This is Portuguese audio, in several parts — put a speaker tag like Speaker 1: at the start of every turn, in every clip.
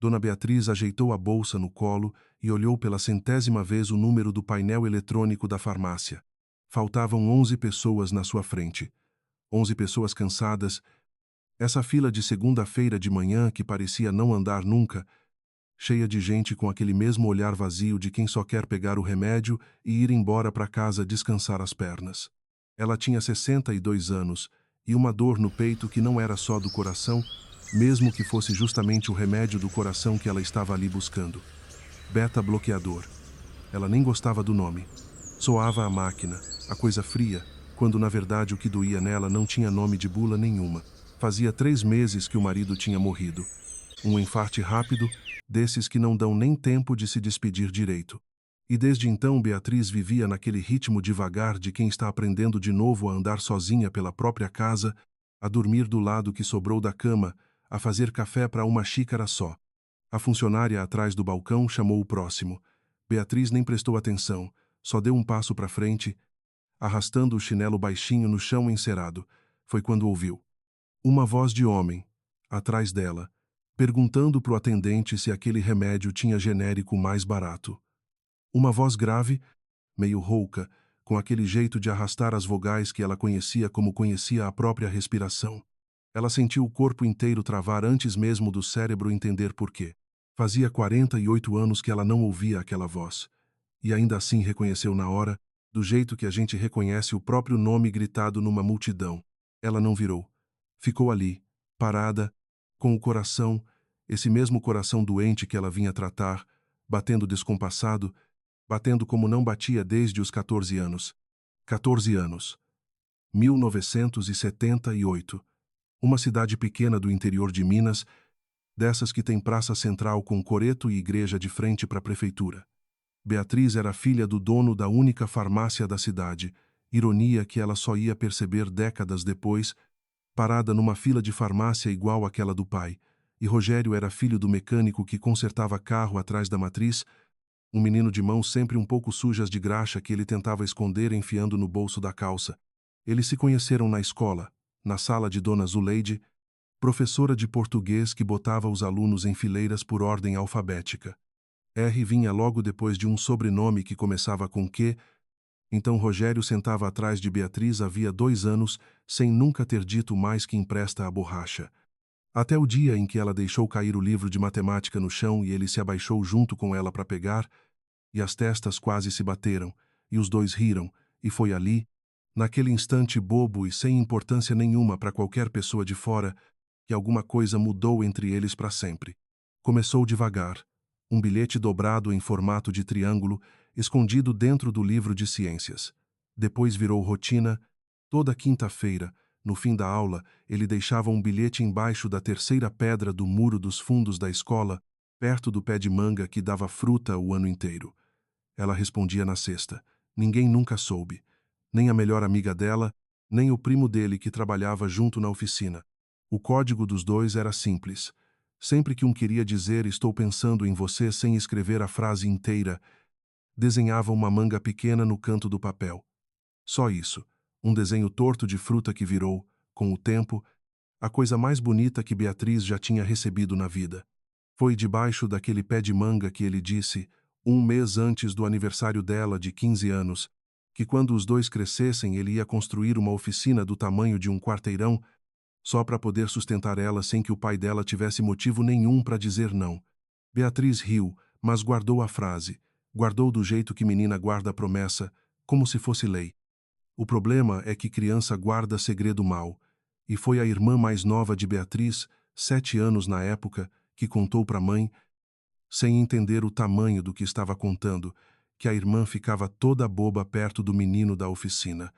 Speaker 1: Dona Beatriz ajeitou a bolsa no colo e olhou pela 100ª vez o número do painel eletrônico da farmácia. Faltavam 11 pessoas na sua frente. 11 pessoas cansadas. Essa fila de segunda-feira de manhã que parecia não andar nunca, cheia de gente com aquele mesmo olhar vazio de quem só quer pegar o remédio e ir embora para casa descansar as pernas. Ela tinha 62 anos e uma dor no peito que não era só do coração, mesmo que fosse justamente o remédio do coração que ela estava ali buscando. Beta-bloqueador. Ela nem gostava do nome. Soava a máquina, a coisa fria, quando na verdade o que doía nela não tinha nome de bula nenhuma. Fazia 3 meses que o marido tinha morrido. Um infarte rápido, desses que não dão nem tempo de se despedir direito. E desde então Beatriz vivia naquele ritmo devagar de quem está aprendendo de novo a andar sozinha pela própria casa, a dormir do lado que sobrou da cama, a fazer café para uma xícara só. A funcionária atrás do balcão chamou o próximo. Beatriz nem prestou atenção, só deu um passo para frente, arrastando o chinelo baixinho no chão encerado. Foi quando ouviu uma voz de homem, atrás dela, perguntando pro atendente se aquele remédio tinha genérico mais barato. Uma voz grave, meio rouca, com aquele jeito de arrastar as vogais que ela conhecia como conhecia a própria respiração. Ela sentiu o corpo inteiro travar antes mesmo do cérebro entender por quê. Fazia 48 anos que ela não ouvia aquela voz. E ainda assim reconheceu na hora, do jeito que a gente reconhece o próprio nome gritado numa multidão. Ela não virou. Ficou ali, parada, com o coração, esse mesmo coração doente que ela vinha tratar, batendo descompassado, batendo como não batia desde os 14 anos. 14 anos. 1978. Uma cidade pequena do interior de Minas, dessas que tem praça central com coreto e igreja de frente para a prefeitura. Beatriz era filha do dono da única farmácia da cidade, ironia que ela só ia perceber décadas depois, parada numa fila de farmácia igual àquela do pai, e Rogério era filho do mecânico que consertava carro atrás da matriz, um menino de mãos sempre um pouco sujas de graxa que ele tentava esconder enfiando no bolso da calça. Eles se conheceram na escola, na sala de Dona Zuleide, professora de português que botava os alunos em fileiras por ordem alfabética. R vinha logo depois de um sobrenome que começava com Q, então Rogério sentava atrás de Beatriz havia 2 anos, sem nunca ter dito mais que empresta a borracha. Até o dia em que ela deixou cair o livro de matemática no chão e ele se abaixou junto com ela para pegar, e as testas quase se bateram, e os dois riram, e foi ali, naquele instante bobo e sem importância nenhuma para qualquer pessoa de fora, que alguma coisa mudou entre eles para sempre. Começou devagar, um bilhete dobrado em formato de triângulo, escondido dentro do livro de ciências. Depois virou rotina. Toda quinta-feira, no fim da aula, ele deixava um bilhete embaixo da terceira pedra do muro dos fundos da escola, perto do pé de manga que dava fruta o ano inteiro. Ela respondia na sexta. Ninguém nunca soube. Nem a melhor amiga dela, nem o primo dele que trabalhava junto na oficina. O código dos dois era simples. Sempre que um queria dizer "estou pensando em você" sem escrever a frase inteira, desenhava uma manga pequena no canto do papel. Só isso. Um desenho torto de fruta que virou, com o tempo, a coisa mais bonita que Beatriz já tinha recebido na vida. Foi debaixo daquele pé de manga que ele disse, 1 mês antes do aniversário dela de 15 anos, que quando os dois crescessem ele ia construir uma oficina do tamanho de um quarteirão, só para poder sustentar ela sem que o pai dela tivesse motivo nenhum para dizer não. Beatriz riu, mas guardou a frase. Guardou do jeito que menina guarda a promessa, como se fosse lei. O problema é que criança guarda segredo mau, e foi a irmã mais nova de Beatriz, 7 anos na época, que contou para a mãe, sem entender o tamanho do que estava contando, que a irmã ficava toda boba perto do menino da oficina.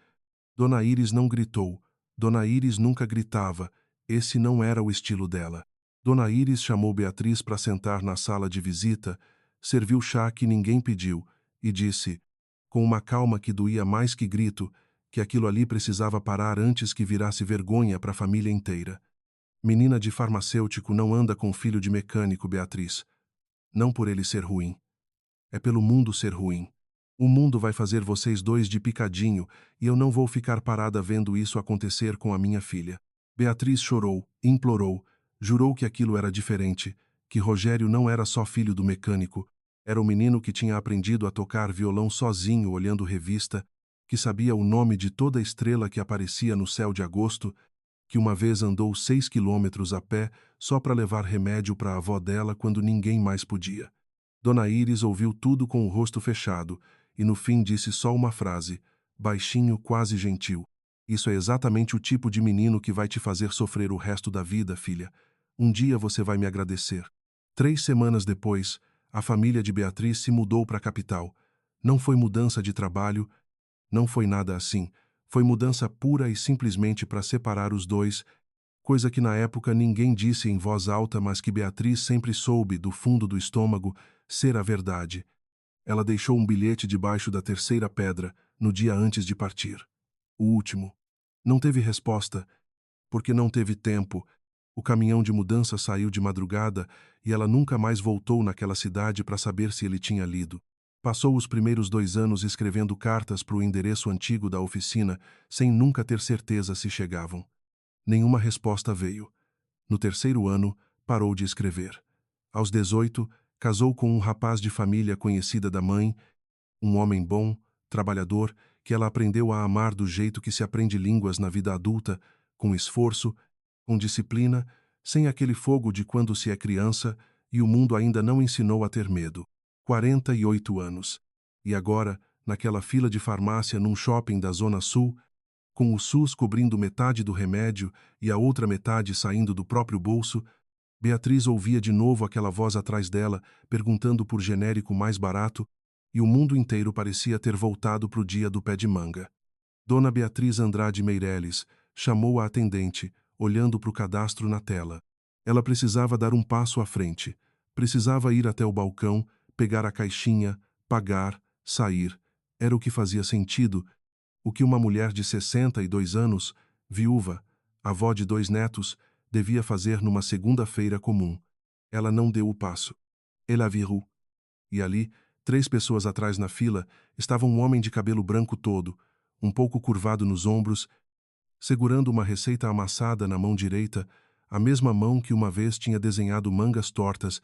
Speaker 1: Dona Íris não gritou. Dona Íris nunca gritava. Esse não era o estilo dela. Dona Íris chamou Beatriz para sentar na sala de visita, serviu chá que ninguém pediu e disse, com uma calma que doía mais que grito, que aquilo ali precisava parar antes que virasse vergonha para a família inteira. Menina de farmacêutico não anda com filho de mecânico, Beatriz. Não por ele ser ruim. É pelo mundo ser ruim. O mundo vai fazer vocês dois de picadinho e eu não vou ficar parada vendo isso acontecer com a minha filha. Beatriz chorou, implorou, jurou que aquilo era diferente, que Rogério não era só filho do mecânico, era o menino que tinha aprendido a tocar violão sozinho olhando revista, que sabia o nome de toda estrela que aparecia no céu de agosto, que uma vez andou 6 quilômetros a pé só para levar remédio para a avó dela quando ninguém mais podia. Dona Íris ouviu tudo com o rosto fechado e no fim disse só uma frase, baixinho, quase gentil. Isso é exatamente o tipo de menino que vai te fazer sofrer o resto da vida, filha. Um dia você vai me agradecer. 3 semanas depois, a família de Beatriz se mudou para a capital. Não foi mudança de trabalho, não foi nada assim. Foi mudança pura e simplesmente para separar os dois, coisa que na época ninguém disse em voz alta, mas que Beatriz sempre soube, do fundo do estômago, ser a verdade. Ela deixou um bilhete debaixo da terceira pedra, no dia antes de partir. O último. Não teve resposta, porque não teve tempo. O caminhão de mudança saiu de madrugada e ela nunca mais voltou naquela cidade para saber se ele tinha lido. Passou os primeiros 2 anos escrevendo cartas para o endereço antigo da oficina, sem nunca ter certeza se chegavam. Nenhuma resposta veio. No terceiro ano, parou de escrever. Aos 18, casou com um rapaz de família conhecida da mãe, um homem bom, trabalhador, que ela aprendeu a amar do jeito que se aprende línguas na vida adulta, com esforço, com disciplina, sem aquele fogo de quando se é criança e o mundo ainda não ensinou a ter medo. 48 anos. E agora, naquela fila de farmácia num shopping da Zona Sul, com o SUS cobrindo metade do remédio e a outra metade saindo do próprio bolso, Beatriz ouvia de novo aquela voz atrás dela, perguntando por genérico mais barato, e o mundo inteiro parecia ter voltado para o dia do pé de manga. Dona Beatriz Andrade Meireles chamou a atendente, olhando para o cadastro na tela. Ela precisava dar um passo à frente. Precisava ir até o balcão, pegar a caixinha, pagar, sair. Era o que fazia sentido, o que uma mulher de 62 anos, viúva, avó de 2 netos, devia fazer numa segunda-feira comum. Ela não deu o passo. Elle a virou. E ali, 3 pessoas atrás na fila, estava um homem de cabelo branco todo, um pouco curvado nos ombros, segurando uma receita amassada na mão direita, a mesma mão que uma vez tinha desenhado mangas tortas,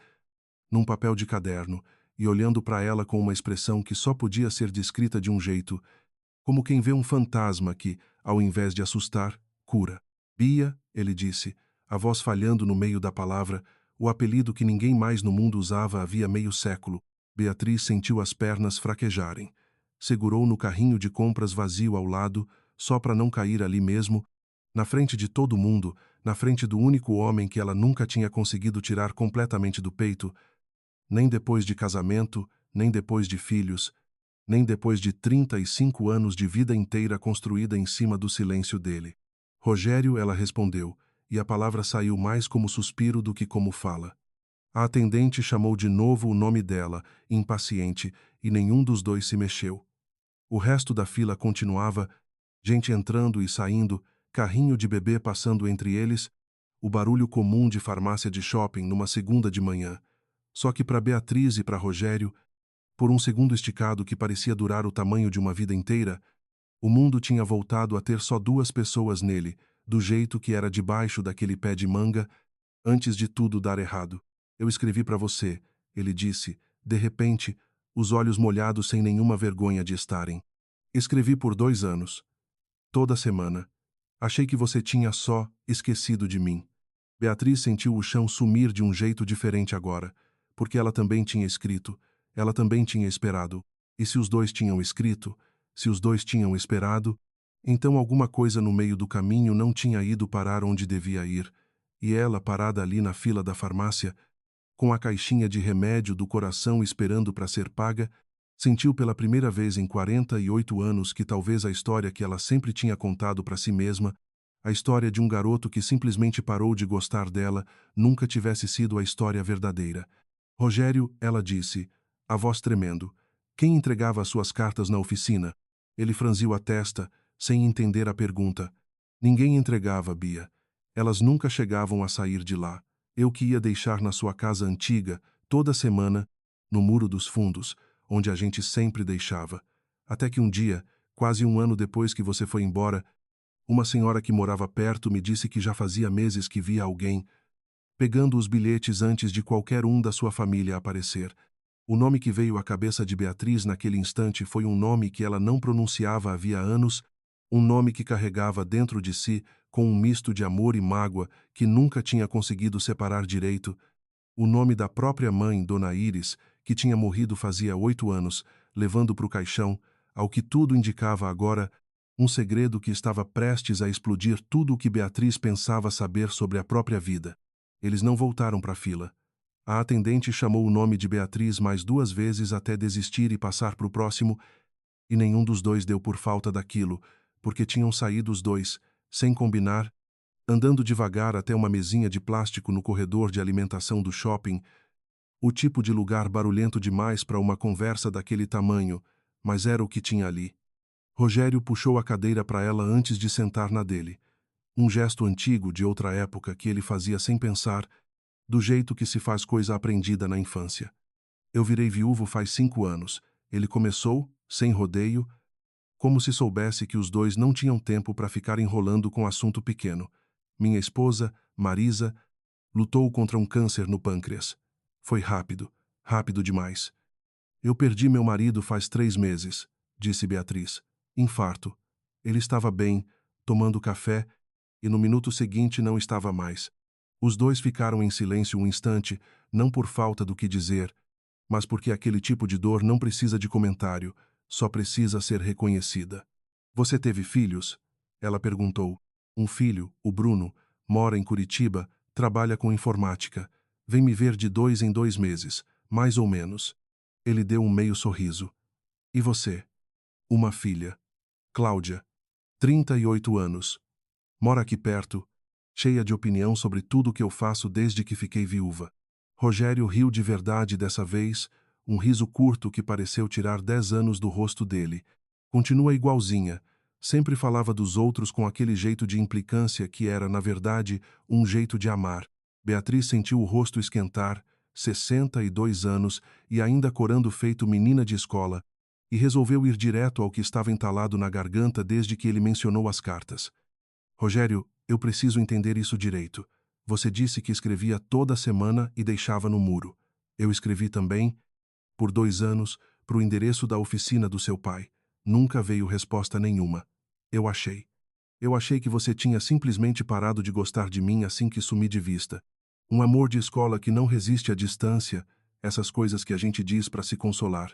Speaker 1: num papel de caderno, e olhando para ela com uma expressão que só podia ser descrita de um jeito, como quem vê um fantasma que, ao invés de assustar, cura. Bia, ele disse, a voz falhando no meio da palavra, o apelido que ninguém mais no mundo usava havia meio século. Beatriz sentiu as pernas fraquejarem. Segurou no carrinho de compras vazio ao lado, só para não cair ali mesmo, na frente de todo mundo, na frente do único homem que ela nunca tinha conseguido tirar completamente do peito, nem depois de casamento, nem depois de filhos, nem depois de 35 anos de vida inteira construída em cima do silêncio dele. Rogério, ela respondeu, e a palavra saiu mais como suspiro do que como fala. A atendente chamou de novo o nome dela, impaciente, e nenhum dos dois se mexeu. O resto da fila continuava, gente entrando e saindo, carrinho de bebê passando entre eles, o barulho comum de farmácia de shopping numa segunda de manhã. Só que para Beatriz e para Rogério, por um segundo esticado que parecia durar o tamanho de uma vida inteira, o mundo tinha voltado a ter só 2 pessoas nele, do jeito que era debaixo daquele pé de manga, antes de tudo dar errado. Eu escrevi para você, ele disse, de repente, os olhos molhados sem nenhuma vergonha de estarem. Escrevi por 2 anos. Toda semana. Achei que você tinha só esquecido de mim. Beatriz sentiu o chão sumir de um jeito diferente agora, porque ela também tinha escrito, ela também tinha esperado. E se os dois tinham escrito, se os dois tinham esperado, então alguma coisa no meio do caminho não tinha ido parar onde devia ir, e ela, parada ali na fila da farmácia, com a caixinha de remédio do coração esperando para ser paga, sentiu pela primeira vez em 48 anos que talvez a história que ela sempre tinha contado para si mesma, a história de um garoto que simplesmente parou de gostar dela, nunca tivesse sido a história verdadeira. Rogério, ela disse, a voz tremendo. Quem entregava as suas cartas na oficina? Ele franziu a testa, sem entender a pergunta. Ninguém entregava, Bia. Elas nunca chegavam a sair de lá. Eu que ia deixar na sua casa antiga, toda semana, no muro dos fundos, onde a gente sempre deixava. Até que um dia, quase um ano depois que você foi embora, uma senhora que morava perto me disse que já fazia meses que via alguém, pegando os bilhetes antes de qualquer um da sua família aparecer. O nome que veio à cabeça de Beatriz naquele instante foi um nome que ela não pronunciava havia anos, um nome que carregava dentro de si, com um misto de amor e mágoa que nunca tinha conseguido separar direito, o nome da própria mãe, Dona Íris, que tinha morrido fazia 8 anos, levando para o caixão, ao que tudo indicava agora, um segredo que estava prestes a explodir tudo o que Beatriz pensava saber sobre a própria vida. Eles não voltaram para a fila. A atendente chamou o nome de Beatriz mais 2 vezes até desistir e passar para o próximo, e nenhum dos dois deu por falta daquilo, porque tinham saído os dois, sem combinar, andando devagar até uma mesinha de plástico no corredor de alimentação do shopping, o tipo de lugar barulhento demais para uma conversa daquele tamanho, mas era o que tinha ali. Rogério puxou a cadeira para ela antes de sentar na dele. Um gesto antigo de outra época que ele fazia sem pensar, do jeito que se faz coisa aprendida na infância. Eu virei viúvo faz 5 anos. Ele começou, sem rodeio, como se soubesse que os dois não tinham tempo para ficar enrolando com assunto pequeno. Minha esposa, Marisa, lutou contra um câncer no pâncreas. Foi rápido, rápido demais. Eu perdi meu marido faz 3 meses, disse Beatriz. Infarto. Ele estava bem, tomando café, e no minuto seguinte não estava mais. Os dois ficaram em silêncio um instante, não por falta do que dizer, mas porque aquele tipo de dor não precisa de comentário, só precisa ser reconhecida. Você teve filhos? Ela perguntou. Um filho, o Bruno, mora em Curitiba, trabalha com informática. Vem me ver de 2 em 2 meses, mais ou menos. Ele deu um meio sorriso. E você? Uma filha. Cláudia. 38 anos. Mora aqui perto, cheia de opinião sobre tudo o que eu faço desde que fiquei viúva. Rogério riu de verdade dessa vez, um riso curto que pareceu tirar 10 anos do rosto dele. Continua igualzinha. Sempre falava dos outros com aquele jeito de implicância que era, na verdade, um jeito de amar. Beatriz sentiu o rosto esquentar, 62 anos e ainda corando feito menina de escola, e resolveu ir direto ao que estava entalado na garganta desde que ele mencionou as cartas. Rogério, eu preciso entender isso direito. Você disse que escrevia toda semana e deixava no muro. Eu escrevi também, por 2 anos, para o endereço da oficina do seu pai. Nunca veio resposta nenhuma. Eu achei. Eu achei que você tinha simplesmente parado de gostar de mim assim que sumi de vista. Um amor de escola que não resiste à distância, essas coisas que a gente diz para se consolar.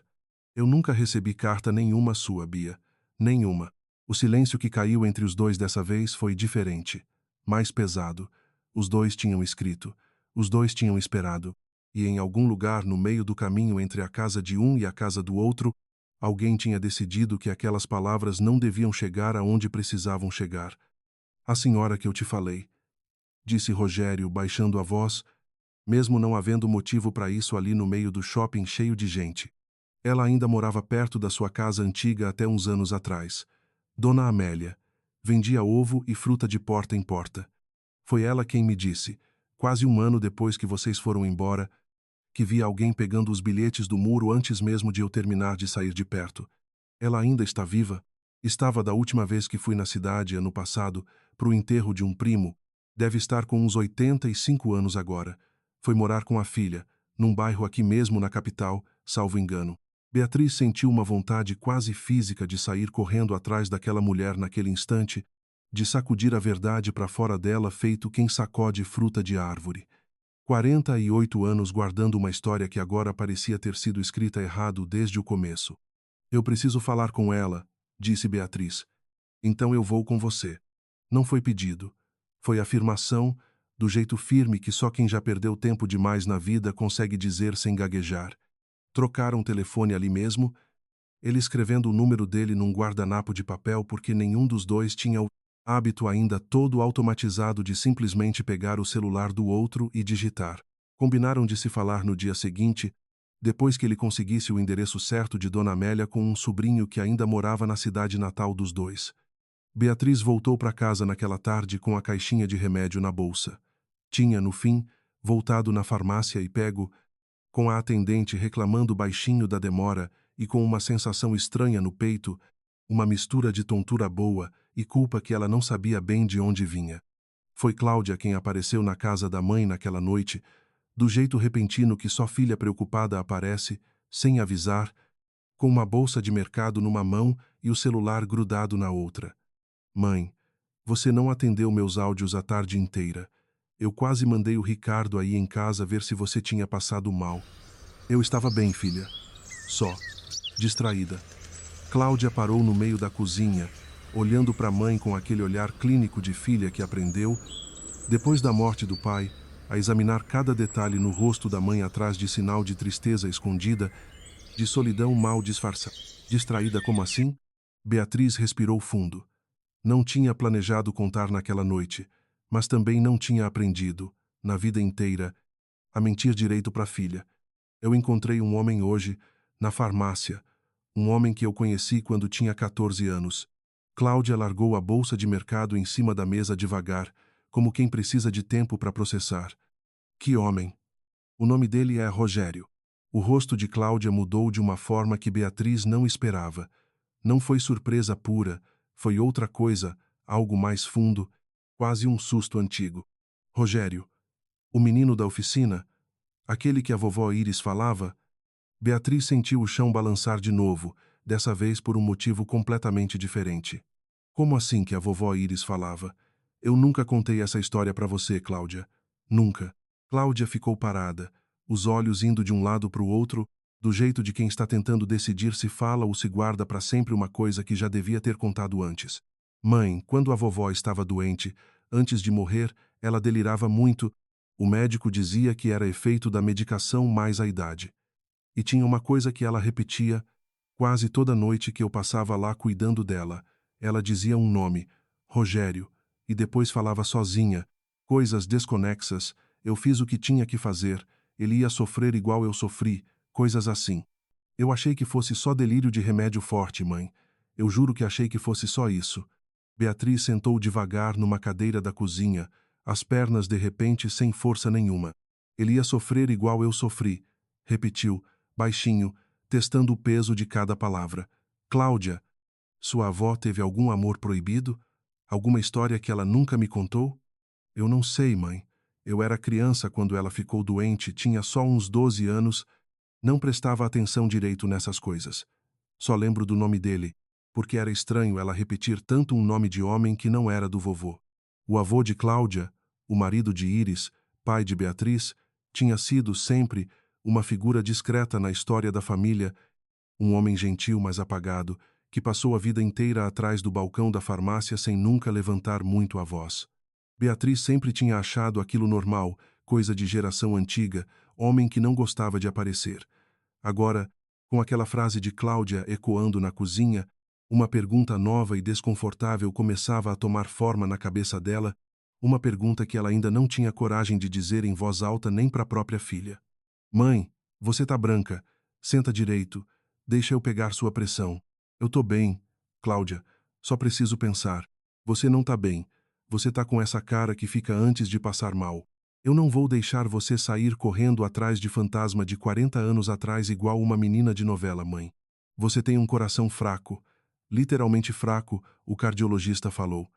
Speaker 1: Eu nunca recebi carta nenhuma sua, Bia. Nenhuma. O silêncio que caiu entre os dois dessa vez foi diferente. Mais pesado. Os dois tinham escrito. Os dois tinham esperado. E em algum lugar no meio do caminho entre a casa de um e a casa do outro, alguém tinha decidido que aquelas palavras não deviam chegar aonde precisavam chegar. A senhora que eu te falei, disse Rogério, baixando a voz, mesmo não havendo motivo para isso ali no meio do shopping cheio de gente. Ela ainda morava perto da sua casa antiga até uns anos atrás. Dona Amélia. Vendia ovo e fruta de porta em porta. Foi ela quem me disse, quase um ano depois que vocês foram embora, que via alguém pegando os bilhetes do muro antes mesmo de eu terminar de sair de perto. Ela ainda está viva? Estava da última vez que fui na cidade, ano passado, para o enterro de um primo. Deve estar com uns 85 anos agora. Foi morar com a filha, num bairro aqui mesmo na capital, salvo engano. Beatriz sentiu uma vontade quase física de sair correndo atrás daquela mulher naquele instante, de sacudir a verdade para fora dela feito quem sacode fruta de árvore. 48 anos guardando uma história que agora parecia ter sido escrita errado desde o começo. Eu preciso falar com ela, disse Beatriz. Então eu vou com você. Não foi pedido. Foi afirmação, do jeito firme que só quem já perdeu tempo demais na vida consegue dizer sem gaguejar. Trocaram o telefone ali mesmo, ele escrevendo o número dele num guardanapo de papel porque nenhum dos dois tinha o hábito ainda todo automatizado de simplesmente pegar o celular do outro e digitar. Combinaram de se falar no dia seguinte, depois que ele conseguisse o endereço certo de Dona Amélia com um sobrinho que ainda morava na cidade natal dos dois. Beatriz voltou para casa naquela tarde com a caixinha de remédio na bolsa. Tinha, no fim, voltado na farmácia e pego, com a atendente reclamando baixinho da demora e com uma sensação estranha no peito, uma mistura de tontura boa e culpa que ela não sabia bem de onde vinha. Foi Cláudia quem apareceu na casa da mãe naquela noite, do jeito repentino que só filha preocupada aparece, sem avisar, com uma bolsa de mercado numa mão e o celular grudado na outra. Mãe, você não atendeu meus áudios a tarde inteira. Eu quase mandei o Ricardo aí em casa ver se você tinha passado mal. Eu estava bem, filha. Só. Distraída. Cláudia parou no meio da cozinha, olhando para a mãe com aquele olhar clínico de filha que aprendeu, depois da morte do pai, a examinar cada detalhe no rosto da mãe atrás de sinal de tristeza escondida, de solidão mal disfarçada. Distraída como assim? Beatriz respirou fundo. Não tinha planejado contar naquela noite, mas também não tinha aprendido, na vida inteira, a mentir direito para a filha. Eu encontrei um homem hoje, na farmácia, um homem que eu conheci quando tinha 14 anos. Cláudia largou a bolsa de mercado em cima da mesa devagar, como quem precisa de tempo para processar. Que homem! O nome dele é Rogério. O rosto de Cláudia mudou de uma forma que Beatriz não esperava. Não foi surpresa pura, foi outra coisa, algo mais fundo, quase um susto antigo. Rogério, o menino da oficina, aquele que a vovó Iris falava. Beatriz sentiu o chão balançar de novo, dessa vez por um motivo completamente diferente. Como assim que a vovó Iris falava? Eu nunca contei essa história para você, Cláudia. Nunca. Cláudia ficou parada, os olhos indo de um lado para o outro, do jeito de quem está tentando decidir se fala ou se guarda para sempre uma coisa que já devia ter contado antes. Mãe, quando a vovó estava doente, antes de morrer, ela delirava muito. O médico dizia que era efeito da medicação mais a idade. E tinha uma coisa que ela repetia, quase toda noite que eu passava lá cuidando dela. Ela dizia um nome, Rogério, e depois falava sozinha, coisas desconexas, eu fiz o que tinha que fazer, ele ia sofrer igual eu sofri, coisas assim. Eu achei que fosse só delírio de remédio forte, mãe. Eu juro que achei que fosse só isso. Beatriz sentou devagar numa cadeira da cozinha, as pernas de repente sem força nenhuma. Ele ia sofrer igual eu sofri, repetiu, baixinho, testando o peso de cada palavra. Cláudia, sua avó teve algum amor proibido? Alguma história que ela nunca me contou? Eu não sei, mãe. Eu era criança quando ela ficou doente, tinha só uns 12 anos, não prestava atenção direito nessas coisas. Só lembro do nome dele, porque era estranho ela repetir tanto um nome de homem que não era do vovô. O avô de Cláudia, o marido de Iris, pai de Beatriz, tinha sido sempre uma figura discreta na história da família, um homem gentil mas apagado, que passou a vida inteira atrás do balcão da farmácia sem nunca levantar muito a voz. Beatriz sempre tinha achado aquilo normal, coisa de geração antiga, homem que não gostava de aparecer. Agora, com aquela frase de Cláudia ecoando na cozinha, uma pergunta nova e desconfortável começava a tomar forma na cabeça dela, uma pergunta que ela ainda não tinha coragem de dizer em voz alta nem para a própria filha. Mãe, você tá branca. Senta direito. Deixa eu pegar sua pressão. Eu tô bem, Cláudia. Só preciso pensar. Você não tá bem. Você tá com essa cara que fica antes de passar mal. Eu não vou deixar você sair correndo atrás de fantasma de 40 anos atrás igual uma menina de novela, mãe. Você tem um coração fraco. Literalmente fraco, o cardiologista falou.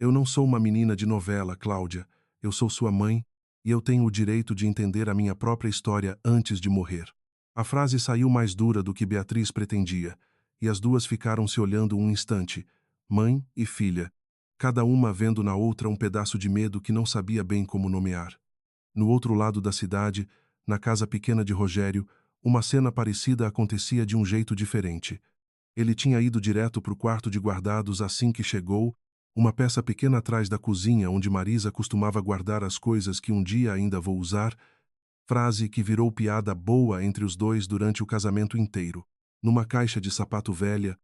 Speaker 1: Eu não sou uma menina de novela, Cláudia. Eu sou sua mãe, e eu tenho o direito de entender a minha própria história antes de morrer. A frase saiu mais dura do que Beatriz pretendia, e as duas ficaram se olhando um instante, mãe e filha, cada uma vendo na outra um pedaço de medo que não sabia bem como nomear. No outro lado da cidade, na casa pequena de Rogério, uma cena parecida acontecia de um jeito diferente. Ele tinha ido direto para o quarto de guardados assim que chegou, uma peça pequena atrás da cozinha onde Marisa costumava guardar as coisas que um dia ainda vou usar, frase que virou piada boa entre os dois durante o casamento inteiro. Numa caixa de sapato velha,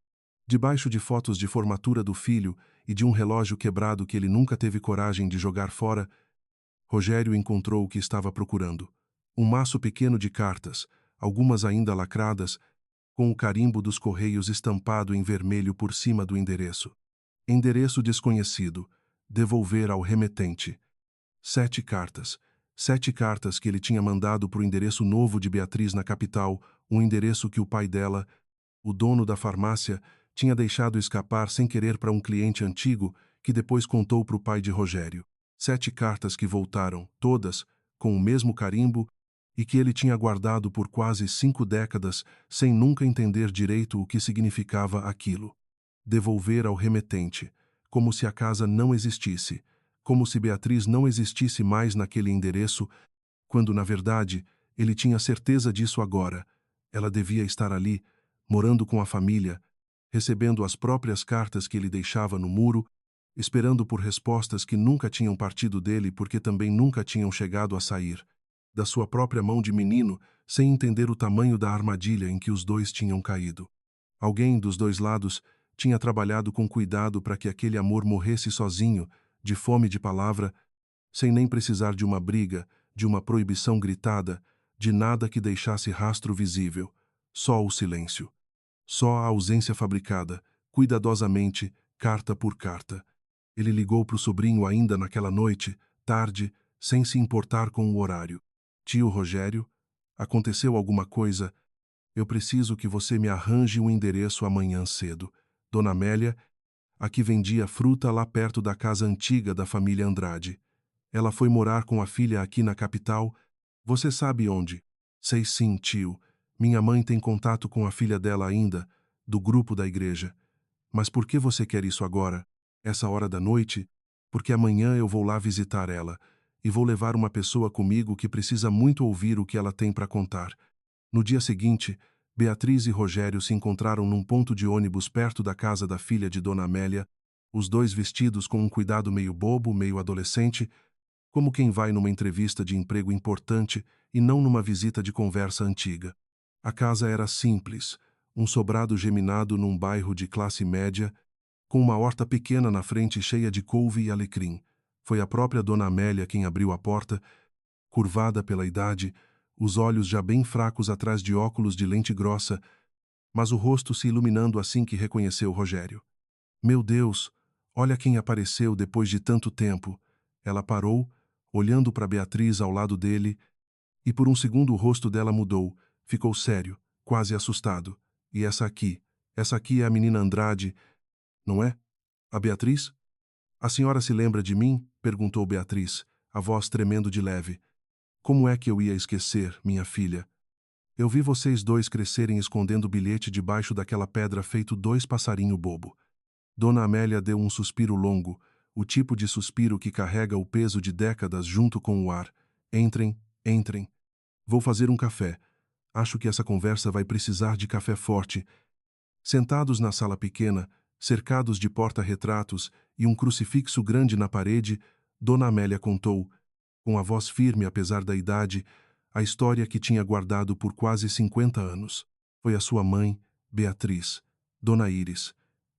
Speaker 1: debaixo de fotos de formatura do filho e de um relógio quebrado que ele nunca teve coragem de jogar fora, Rogério encontrou o que estava procurando. Um maço pequeno de cartas, algumas ainda lacradas, com o carimbo dos correios estampado em vermelho por cima do endereço. Endereço desconhecido. Devolver ao remetente. 7 cartas. 7 cartas que ele tinha mandado para o endereço novo de Beatriz na capital, um endereço que o pai dela, o dono da farmácia, tinha deixado escapar sem querer para um cliente antigo que depois contou para o pai de Rogério. 7 cartas que voltaram, todas, com o mesmo carimbo, e que ele tinha guardado por quase 5 décadas, sem nunca entender direito o que significava aquilo. Devolver ao remetente, como se a casa não existisse, como se Beatriz não existisse mais naquele endereço, quando, na verdade, ele tinha certeza disso agora. Ela devia estar ali, morando com a família, recebendo as próprias cartas que ele deixava no muro, esperando por respostas que nunca tinham partido dele porque também nunca tinham chegado a sair da sua própria mão de menino, sem entender o tamanho da armadilha em que os dois tinham caído. Alguém dos dois lados tinha trabalhado com cuidado para que aquele amor morresse sozinho, de fome de palavra, sem nem precisar de uma briga, de uma proibição gritada, de nada que deixasse rastro visível. Só o silêncio. Só a ausência fabricada, cuidadosamente, carta por carta. Ele ligou para o sobrinho ainda naquela noite, tarde, sem se importar com o horário. Tio Rogério, aconteceu alguma coisa? Eu preciso que você me arranje um endereço amanhã cedo. Dona Amélia, a que vendia fruta lá perto da casa antiga da família Andrade. Ela foi morar com a filha aqui na capital. Você sabe onde? Sei sim, tio. Minha mãe tem contato com a filha dela ainda, do grupo da igreja. Mas por que você quer isso agora? Essa hora da noite? Porque amanhã eu vou lá visitar ela e vou levar uma pessoa comigo que precisa muito ouvir o que ela tem para contar. No dia seguinte, Beatriz e Rogério se encontraram num ponto de ônibus perto da casa da filha de Dona Amélia, os dois vestidos com um cuidado meio bobo, meio adolescente, como quem vai numa entrevista de emprego importante e não numa visita de conversa antiga. A casa era simples, um sobrado geminado num bairro de classe média, com uma horta pequena na frente cheia de couve e alecrim. Foi a própria Dona Amélia quem abriu a porta, curvada pela idade, os olhos já bem fracos atrás de óculos de lente grossa, mas o rosto se iluminando assim que reconheceu Rogério. Meu Deus, olha quem apareceu depois de tanto tempo. Ela parou, olhando para Beatriz ao lado dele, e por um segundo o rosto dela mudou, ficou sério, quase assustado. E essa aqui é a menina Andrade, não é? A Beatriz? A senhora se lembra de mim? Perguntou Beatriz, a voz tremendo de leve. Como é que eu ia esquecer, minha filha? Eu vi vocês dois crescerem escondendo o bilhete debaixo daquela pedra feito dois passarinho bobo. Dona Amélia deu um suspiro longo, o tipo de suspiro que carrega o peso de décadas junto com o ar. Entrem, entrem. Vou fazer um café. Acho que essa conversa vai precisar de café forte. Sentados na sala pequena, cercados de porta-retratos e um crucifixo grande na parede, Dona Amélia contou, com a voz firme apesar da idade, a história que tinha guardado por quase 50 anos. Foi a sua mãe, Beatriz, Dona Íris.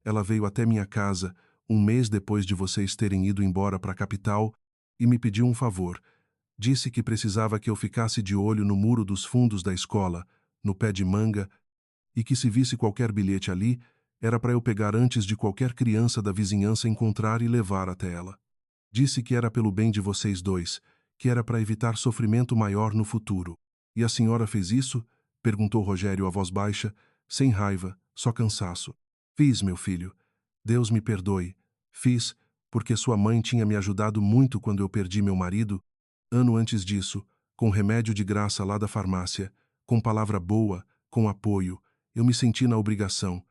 Speaker 1: Ela veio até minha casa, um mês depois de vocês terem ido embora para a capital, e me pediu um favor. Disse que precisava que eu ficasse de olho no muro dos fundos da escola, no pé de manga, e que se visse qualquer bilhete ali, era para eu pegar antes de qualquer criança da vizinhança encontrar e levar até ela. Disse que era pelo bem de vocês dois, que era para evitar sofrimento maior no futuro. E a senhora fez isso? Perguntou Rogério a voz baixa, sem raiva, só cansaço. Fiz, meu filho. Deus me perdoe. Fiz, porque sua mãe tinha me ajudado muito quando eu perdi meu marido, ano antes disso, com remédio de graça lá da farmácia, com palavra boa, com apoio. Eu me senti na obrigação.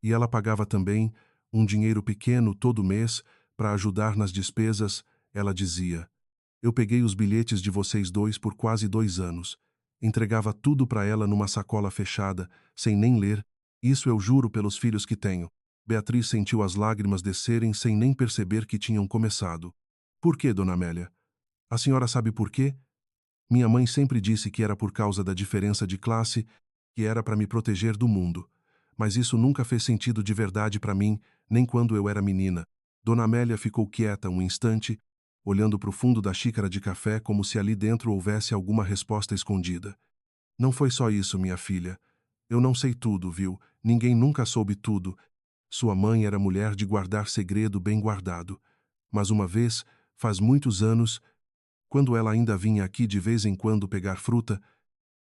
Speaker 1: E ela pagava também um dinheiro pequeno todo mês para ajudar nas despesas. Ela dizia: eu peguei os bilhetes de vocês dois por quase 2 anos. Entregava tudo para ela numa sacola fechada, sem nem ler. Isso eu juro pelos filhos que tenho. Beatriz sentiu as lágrimas descerem sem nem perceber que tinham começado. Por quê, Dona Amélia? A senhora sabe por quê? Minha mãe sempre disse que era por causa da diferença de classe, que era para me proteger do mundo. Mas isso nunca fez sentido de verdade para mim, nem quando eu era menina. Dona Amélia ficou quieta um instante, olhando para o fundo da xícara de café como se ali dentro houvesse alguma resposta escondida. Não foi só isso, minha filha. Eu não sei tudo, viu? Ninguém nunca soube tudo. Sua mãe era mulher de guardar segredo bem guardado. Mas uma vez, faz muitos anos, quando ela ainda vinha aqui de vez em quando pegar fruta,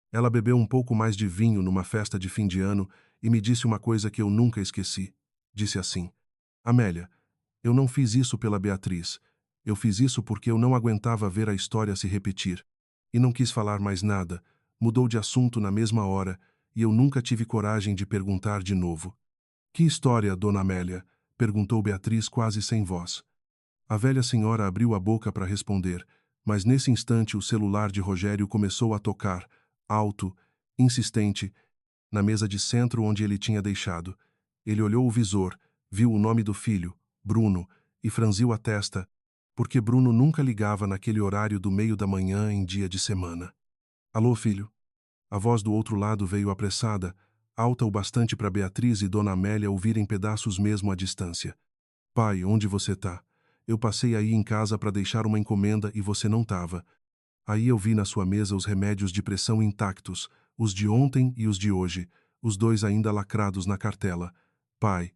Speaker 1: ela bebeu um pouco mais de vinho numa festa de fim de ano e me disse uma coisa que eu nunca esqueci. Disse assim: Amélia, eu não fiz isso pela Beatriz. Eu fiz isso porque eu não aguentava ver a história se repetir. E não quis falar mais nada. Mudou de assunto na mesma hora, e eu nunca tive coragem de perguntar de novo. Que história, dona Amélia? Perguntou Beatriz quase sem voz. A velha senhora abriu a boca para responder, mas nesse instante o celular de Rogério começou a tocar, alto, insistente, na mesa de centro onde ele tinha deixado. Ele olhou o visor, viu o nome do filho, Bruno, e franziu a testa, porque Bruno nunca ligava naquele horário do meio da manhã em dia de semana. Alô, filho? A voz do outro lado veio apressada, alta o bastante para Beatriz e Dona Amélia ouvirem pedaços mesmo à distância. Pai, onde você tá? Eu passei aí em casa para deixar uma encomenda e você não tava. Aí eu vi na sua mesa os remédios de pressão intactos, os de ontem e os de hoje, os dois ainda lacrados na cartela. Pai,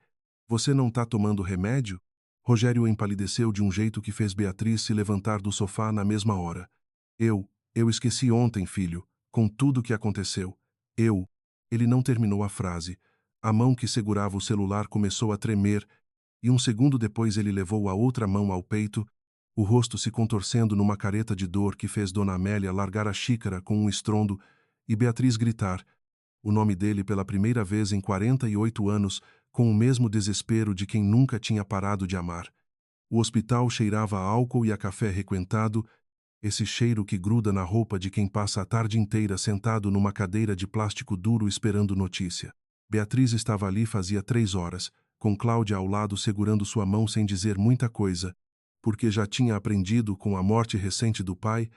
Speaker 1: você não tá tomando remédio? Rogério empalideceu de um jeito que fez Beatriz se levantar do sofá na mesma hora. Eu esqueci ontem, filho, com tudo o que aconteceu. Eu. Ele não terminou a frase. A mão que segurava o celular começou a tremer, e um segundo depois ele levou a outra mão ao peito, o rosto se contorcendo numa careta de dor que fez Dona Amélia largar a xícara com um estrondo e Beatriz gritar o nome dele pela primeira vez em 48 anos, com o mesmo desespero de quem nunca tinha parado de amar. O hospital cheirava a álcool e a café requentado, esse cheiro que gruda na roupa de quem passa a tarde inteira sentado numa cadeira de plástico duro esperando notícia. Beatriz estava ali fazia 3 horas, com Cláudia ao lado segurando sua mão sem dizer muita coisa, porque já tinha aprendido com a morte recente do pai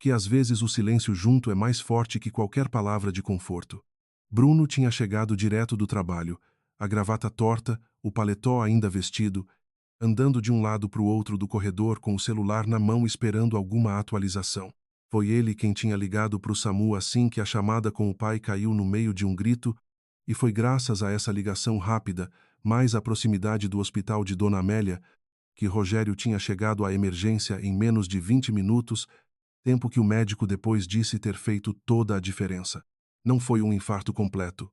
Speaker 1: que às vezes o silêncio junto é mais forte que qualquer palavra de conforto. Bruno tinha chegado direto do trabalho, a gravata torta, o paletó ainda vestido, andando de um lado para o outro do corredor com o celular na mão esperando alguma atualização. Foi ele quem tinha ligado para o SAMU assim que a chamada com o pai caiu no meio de um grito, e foi graças a essa ligação rápida, mais a proximidade do hospital de Dona Amélia, que Rogério tinha chegado à emergência em menos de 20 minutos, tempo que o médico depois disse ter feito toda a diferença. Não foi um infarto completo.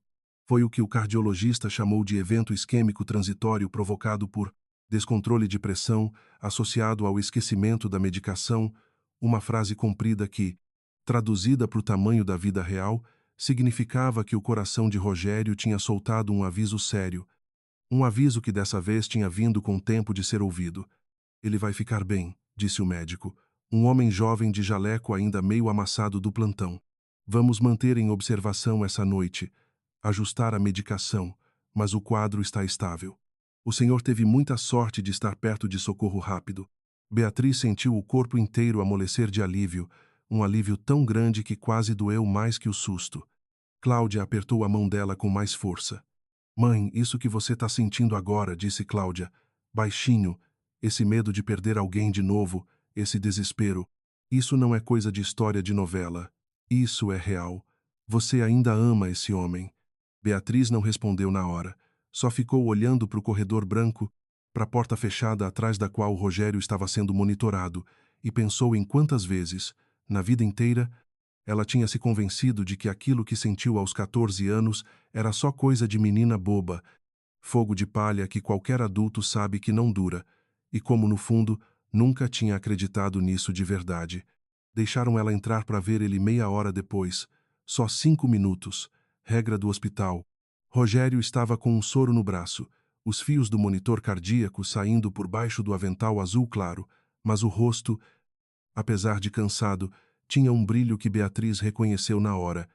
Speaker 1: Foi o que o cardiologista chamou de evento isquêmico transitório provocado por descontrole de pressão associado ao esquecimento da medicação, uma frase comprida que, traduzida para o tamanho da vida real, significava que o coração de Rogério tinha soltado um aviso sério, um aviso que dessa vez tinha vindo com tempo de ser ouvido. Ele vai ficar bem, disse o médico, um homem jovem de jaleco ainda meio amassado do plantão. Vamos manter em observação essa noite, ajustar a medicação, mas o quadro está estável. O senhor teve muita sorte de estar perto de socorro rápido. Beatriz sentiu o corpo inteiro amolecer de alívio, um alívio tão grande que quase doeu mais que o susto. Cláudia apertou a mão dela com mais força. Mãe, isso que você está sentindo agora, disse Cláudia, baixinho, esse medo de perder alguém de novo, esse desespero. Isso não é coisa de história de novela. Isso é real. Você ainda ama esse homem. Beatriz não respondeu na hora. Só ficou olhando para o corredor branco, para a porta fechada atrás da qual Rogério estava sendo monitorado, e pensou em quantas vezes, na vida inteira, ela tinha se convencido de que aquilo que sentiu aos 14 anos era só coisa de menina boba, fogo de palha que qualquer adulto sabe que não dura, e como no fundo nunca tinha acreditado nisso de verdade. Deixaram ela entrar para ver ele meia hora depois, só 5 minutos, regra do hospital. Rogério estava com um soro no braço, os fios do monitor cardíaco saindo por baixo do avental azul claro, mas o rosto, apesar de cansado, tinha um brilho que Beatriz reconheceu na hora.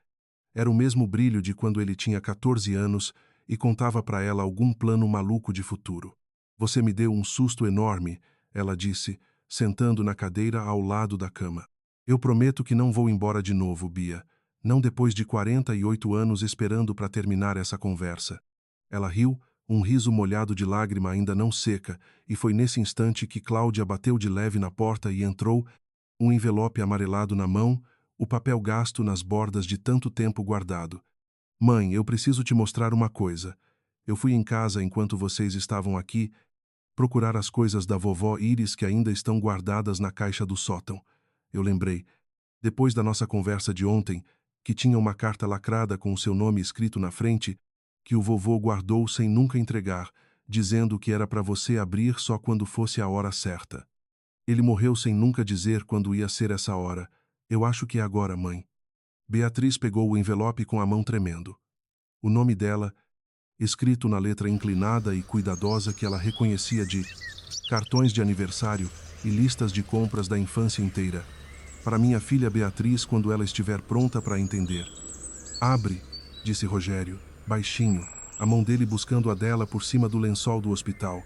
Speaker 1: Era o mesmo brilho de quando ele tinha 14 anos e contava para ela algum plano maluco de futuro. Você me deu um susto enorme, ela disse, sentando na cadeira ao lado da cama. Eu prometo que não vou embora de novo, Bia. Não depois de 48 anos esperando para terminar essa conversa. Ela riu, um riso molhado de lágrima ainda não seca, e foi nesse instante que Cláudia bateu de leve na porta e entrou, um envelope amarelado na mão, o papel gasto nas bordas de tanto tempo guardado. Mãe, eu preciso te mostrar uma coisa. Eu fui em casa enquanto vocês estavam aqui, procurar as coisas da vovó Iris que ainda estão guardadas na caixa do sótão. Eu lembrei, depois da nossa conversa de ontem, que tinha uma carta lacrada com o seu nome escrito na frente, que o vovô guardou sem nunca entregar, dizendo que era para você abrir só quando fosse a hora certa. Ele morreu sem nunca dizer quando ia ser essa hora. Eu acho que é agora, mãe. Beatriz pegou o envelope com a mão tremendo. O nome dela, escrito na letra inclinada e cuidadosa que ela reconhecia de cartões de aniversário e listas de compras da infância inteira. Para minha filha Beatriz quando ela estiver pronta para entender. Abre, disse Rogério, baixinho, a mão dele buscando a dela por cima do lençol do hospital.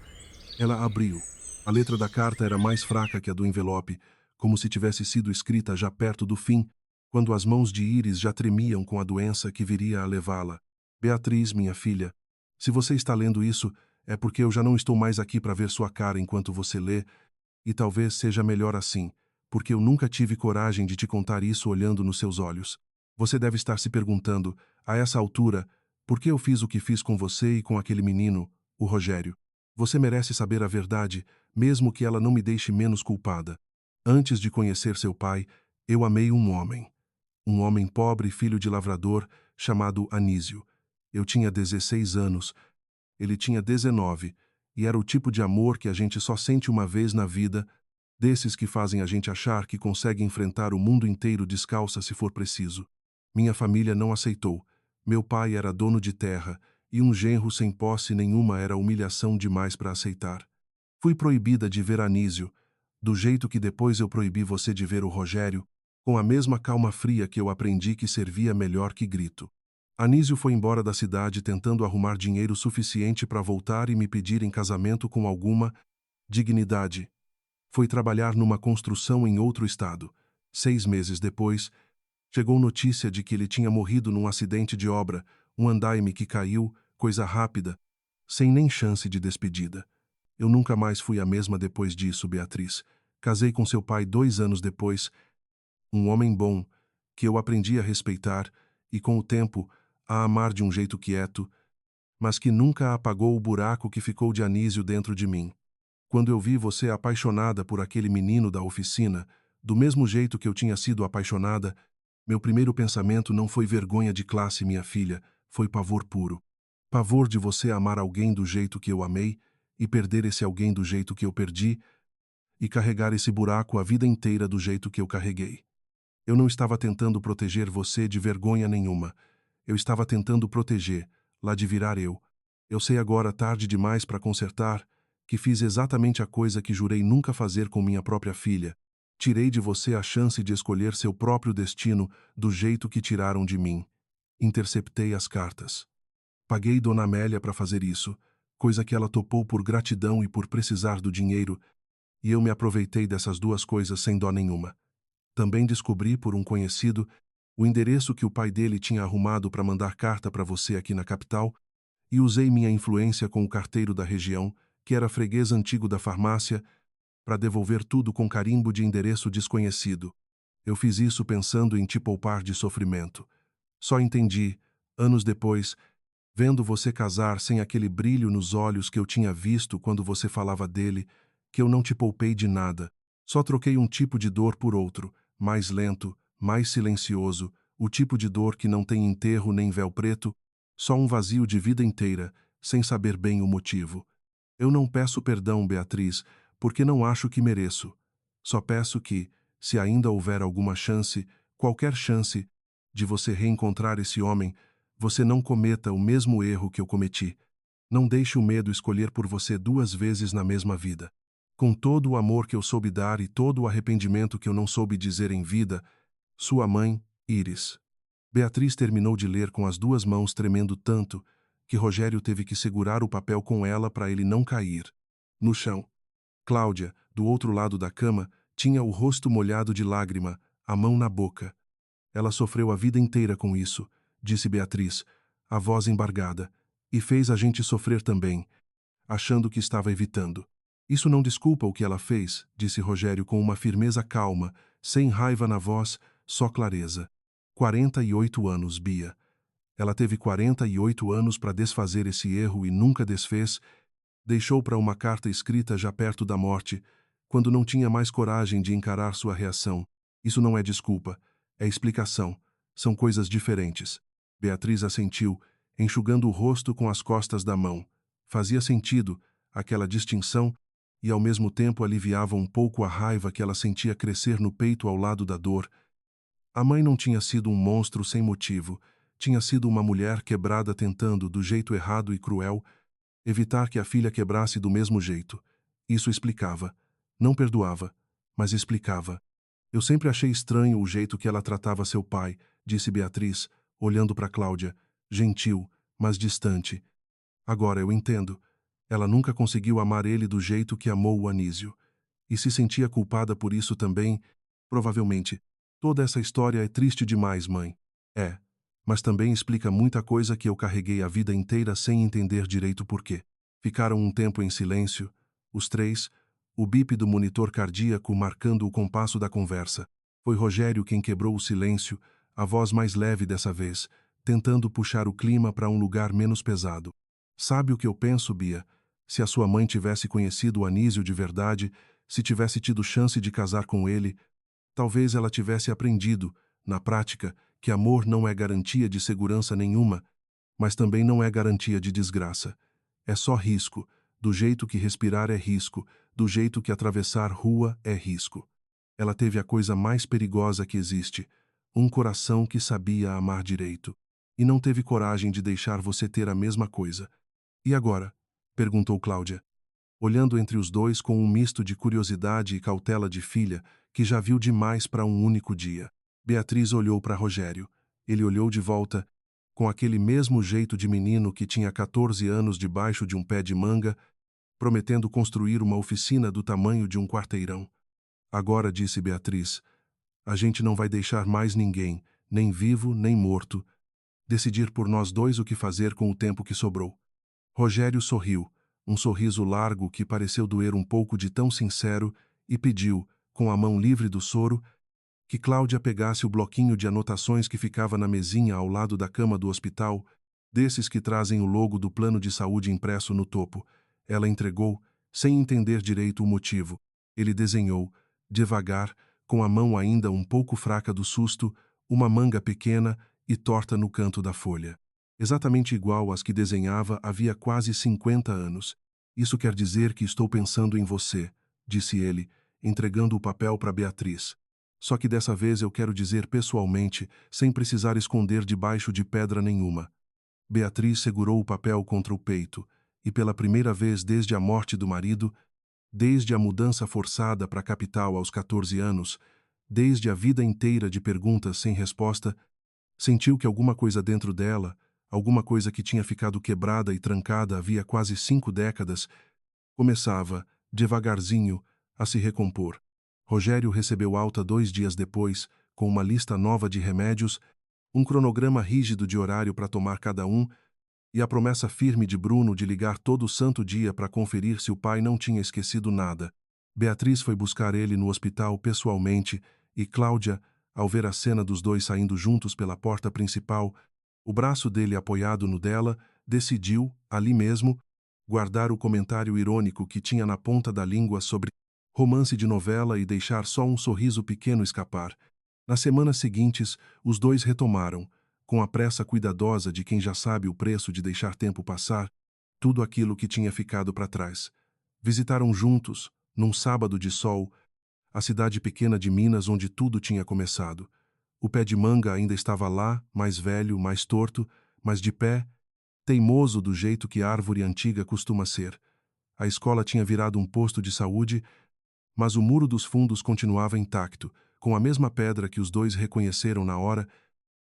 Speaker 1: Ela abriu. A letra da carta era mais fraca que a do envelope, como se tivesse sido escrita já perto do fim, quando as mãos de Iris já tremiam com a doença que viria a levá-la. Beatriz, minha filha, se você está lendo isso, é porque eu já não estou mais aqui para ver sua cara enquanto você lê, e talvez seja melhor assim, porque eu nunca tive coragem de te contar isso olhando nos seus olhos. Você deve estar se perguntando, a essa altura, por que eu fiz o que fiz com você e com aquele menino, o Rogério. Você merece saber a verdade, mesmo que ela não me deixe menos culpada. Antes de conhecer seu pai, eu amei um homem. Um homem pobre, filho de lavrador, chamado Anísio. Eu tinha 16 anos, ele tinha 19, e era o tipo de amor que a gente só sente uma vez na vida, desses que fazem a gente achar que consegue enfrentar o mundo inteiro descalça se for preciso. Minha família não aceitou. Meu pai era dono de terra, e um genro sem posse nenhuma era humilhação demais para aceitar. Fui proibida de ver Anísio, do jeito que depois eu proibi você de ver o Rogério, com a mesma calma fria que eu aprendi que servia melhor que grito. Anísio foi embora da cidade tentando arrumar dinheiro suficiente para voltar e me pedir em casamento com alguma dignidade. Foi trabalhar numa construção em outro estado. 6 meses depois, chegou notícia de que ele tinha morrido num acidente de obra, um andaime que caiu, coisa rápida, sem nem chance de despedida. Eu nunca mais fui a mesma depois disso, Beatriz. Casei com seu pai 2 anos depois, um homem bom, que eu aprendi a respeitar e, com o tempo, a amar de um jeito quieto, mas que nunca apagou o buraco que ficou de Anísio dentro de mim. Quando eu vi você apaixonada por aquele menino da oficina, do mesmo jeito que eu tinha sido apaixonada, meu primeiro pensamento não foi vergonha de classe, minha filha, foi pavor puro. Pavor de você amar alguém do jeito que eu amei e perder esse alguém do jeito que eu perdi e carregar esse buraco a vida inteira do jeito que eu carreguei. Eu não estava tentando proteger você de vergonha nenhuma. Eu estava tentando proteger, lá de virar eu. Eu sei agora, tarde demais para consertar, que fiz exatamente a coisa que jurei nunca fazer com minha própria filha. Tirei de você a chance de escolher seu próprio destino do jeito que tiraram de mim. Interceptei as cartas. Paguei Dona Amélia para fazer isso, coisa que ela topou por gratidão e por precisar do dinheiro, e eu me aproveitei dessas duas coisas sem dó nenhuma. Também descobri, por um conhecido, o endereço que o pai dele tinha arrumado para mandar carta para você aqui na capital, e usei minha influência com o carteiro da região, que era freguês antigo da farmácia, para devolver tudo com carimbo de endereço desconhecido. Eu fiz isso pensando em te poupar de sofrimento. Só entendi, anos depois, vendo você casar sem aquele brilho nos olhos que eu tinha visto quando você falava dele, que eu não te poupei de nada. Só troquei um tipo de dor por outro, mais lento, mais silencioso, o tipo de dor que não tem enterro nem véu preto, só um vazio de vida inteira, sem saber bem o motivo. Eu não peço perdão, Beatriz, porque não acho que mereço. Só peço que, se ainda houver alguma chance, qualquer chance, de você reencontrar esse homem, você não cometa o mesmo erro que eu cometi. Não deixe o medo escolher por você 2 vezes na mesma vida. Com todo o amor que eu soube dar e todo o arrependimento que eu não soube dizer em vida, sua mãe, Iris. Beatriz terminou de ler com as 2 mãos tremendo tanto que Rogério teve que segurar o papel com ela para ele não cair. No chão. Cláudia, do outro lado da cama, tinha o rosto molhado de lágrima, a mão na boca. Ela sofreu a vida inteira com isso, disse Beatriz, a voz embargada, e fez a gente sofrer também, achando que estava evitando. Isso não desculpa o que ela fez, disse Rogério com uma firmeza calma, sem raiva na voz, só clareza. 48 anos, Bia. Ela teve 48 anos para desfazer esse erro e nunca desfez, deixou para uma carta escrita já perto da morte, quando não tinha mais coragem de encarar sua reação. Isso não é desculpa, é explicação. São coisas diferentes. Beatriz assentiu, enxugando o rosto com as costas da mão. Fazia sentido, aquela distinção, e ao mesmo tempo aliviava um pouco a raiva que ela sentia crescer no peito ao lado da dor. A mãe não tinha sido um monstro sem motivo, tinha sido uma mulher quebrada tentando, do jeito errado e cruel, evitar que a filha quebrasse do mesmo jeito. Isso explicava. Não perdoava, mas explicava. Eu sempre achei estranho o jeito que ela tratava seu pai, disse Beatriz, olhando para Cláudia, gentil, mas distante. Agora eu entendo. Ela nunca conseguiu amar ele do jeito que amou o Anísio. E se sentia culpada por isso também, provavelmente. Toda essa história é triste demais, mãe. É. Mas também explica muita coisa que eu carreguei a vida inteira sem entender direito por quê. Ficaram um tempo em silêncio, os três, o bip do monitor cardíaco marcando o compasso da conversa. Foi Rogério quem quebrou o silêncio, a voz mais leve dessa vez, tentando puxar o clima para um lugar menos pesado. Sabe o que eu penso, Bia? Se a sua mãe tivesse conhecido o Anísio de verdade, se tivesse tido chance de casar com ele, talvez ela tivesse aprendido, na prática, que amor não é garantia de segurança nenhuma, mas também não é garantia de desgraça. É só risco, do jeito que respirar é risco, do jeito que atravessar rua é risco. Ela teve a coisa mais perigosa que existe, um coração que sabia amar direito. E não teve coragem de deixar você ter a mesma coisa. E agora? Perguntou Cláudia, olhando entre os dois com um misto de curiosidade e cautela de filha que já viu demais para um único dia. Beatriz olhou para Rogério. Ele olhou de volta, com aquele mesmo jeito de menino que tinha 14 anos debaixo de um pé de manga, prometendo construir uma oficina do tamanho de um quarteirão. Agora, disse Beatriz, a gente não vai deixar mais ninguém, nem vivo nem morto, decidir por nós dois o que fazer com o tempo que sobrou. Rogério sorriu, um sorriso largo que pareceu doer um pouco de tão sincero, e pediu, com a mão livre do soro, que Cláudia pegasse o bloquinho de anotações que ficava na mesinha ao lado da cama do hospital, desses que trazem o logo do plano de saúde impresso no topo. Ela entregou, sem entender direito o motivo. Ele desenhou, devagar, com a mão ainda um pouco fraca do susto, uma manga pequena e torta no canto da folha. Exatamente igual às que desenhava havia quase 50 anos. Isso quer dizer que estou pensando em você, disse ele, entregando o papel para Beatriz. Só que dessa vez eu quero dizer pessoalmente, sem precisar esconder debaixo de pedra nenhuma. Beatriz segurou o papel contra o peito, e pela primeira vez desde a morte do marido, desde a mudança forçada para a capital aos 14 anos, desde a vida inteira de perguntas sem resposta, sentiu que alguma coisa dentro dela, alguma coisa que tinha ficado quebrada e trancada havia quase 5 décadas, começava, devagarzinho, a se recompor. Rogério recebeu alta 2 dias depois, com uma lista nova de remédios, um cronograma rígido de horário para tomar cada um e a promessa firme de Bruno de ligar todo santo dia para conferir se o pai não tinha esquecido nada. Beatriz foi buscar ele no hospital pessoalmente e Cláudia, ao ver a cena dos dois saindo juntos pela porta principal, o braço dele apoiado no dela, decidiu, ali mesmo, guardar o comentário irônico que tinha na ponta da língua sobre romance de novela e deixar só um sorriso pequeno escapar. Nas semanas seguintes, os dois retomaram, com a pressa cuidadosa de quem já sabe o preço de deixar tempo passar, tudo aquilo que tinha ficado para trás. Visitaram juntos, num sábado de sol, a cidade pequena de Minas onde tudo tinha começado. O pé de manga ainda estava lá, mais velho, mais torto, mas de pé, teimoso do jeito que árvore antiga costuma ser. A escola tinha virado um posto de saúde, mas o muro dos fundos continuava intacto, com a mesma pedra que os dois reconheceram na hora,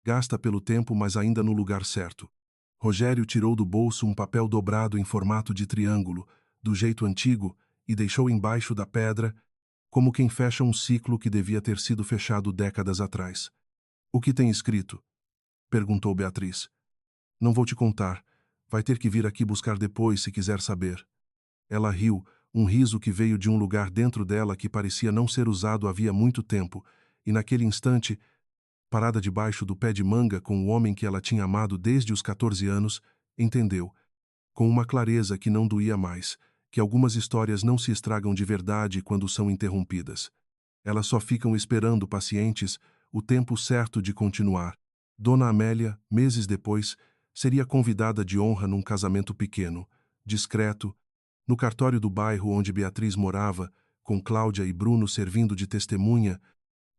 Speaker 1: gasta pelo tempo, mas ainda no lugar certo. Rogério tirou do bolso um papel dobrado em formato de triângulo, do jeito antigo, e deixou embaixo da pedra, como quem fecha um ciclo que devia ter sido fechado décadas atrás. O que tem escrito? Perguntou Beatriz. Não vou te contar. Vai ter que vir aqui buscar depois se quiser saber. Ela riu, um riso que veio de um lugar dentro dela que parecia não ser usado havia muito tempo, e naquele instante, parada debaixo do pé de manga com o homem que ela tinha amado desde os 14 anos, entendeu, com uma clareza que não doía mais, que algumas histórias não se estragam de verdade quando são interrompidas. Elas só ficam esperando pacientes o tempo certo de continuar. Dona Amélia, meses depois, seria convidada de honra num casamento pequeno, discreto, No cartório do bairro onde Beatriz morava, com Cláudia e Bruno servindo de testemunha,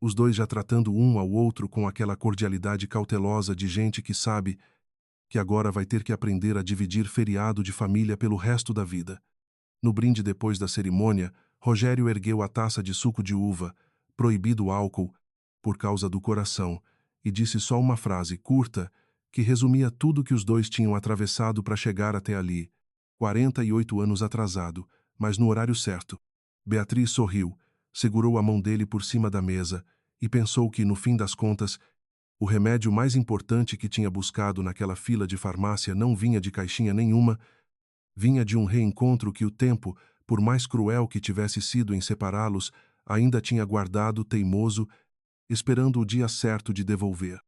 Speaker 1: os dois já tratando um ao outro com aquela cordialidade cautelosa de gente que sabe que agora vai ter que aprender a dividir feriado de família pelo resto da vida. No brinde depois da cerimônia, Rogério ergueu a taça de suco de uva, proibido o álcool, por causa do coração, e disse só uma frase curta que resumia tudo que os dois tinham atravessado para chegar até ali, 48 anos atrasado, mas no horário certo. Beatriz sorriu, segurou a mão dele por cima da mesa e pensou que, no fim das contas, o remédio mais importante que tinha buscado naquela fila de farmácia não vinha de caixinha nenhuma, vinha de um reencontro que o tempo, por mais cruel que tivesse sido em separá-los, ainda tinha guardado teimoso, esperando o dia certo de devolver.